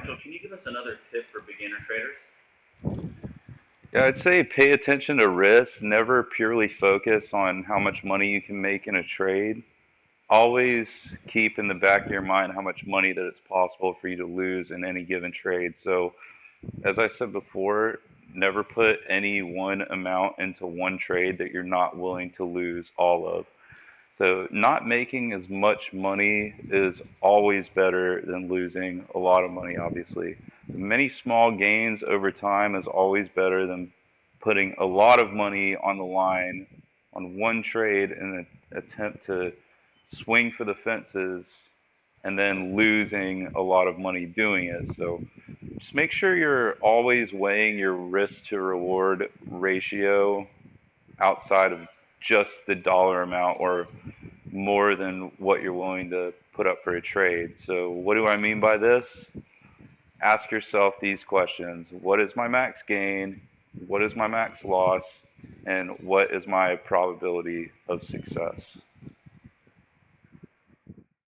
Mitchell, can you give us another tip for beginner traders? Yeah, I'd say pay attention to risk. Never purely focus on how much money you can make in a trade. Always keep in the back of your mind how much money that it's possible for you to lose in any given trade. So, as I said before, never put any one amount into one trade that you're not willing to lose all of. So, not making as much money is always better than losing a lot of money, obviously. Many small gains over time is always better than putting a lot of money on the line on one trade in an attempt to swing for the fences and then losing a lot of money doing it. So just make sure you're always weighing your risk to reward ratio outside of just the dollar amount or more than what you're willing to put up for a trade. So, what do I mean by this? Ask yourself these questions: what is my max gain? What is my max loss? And what is my probability of success?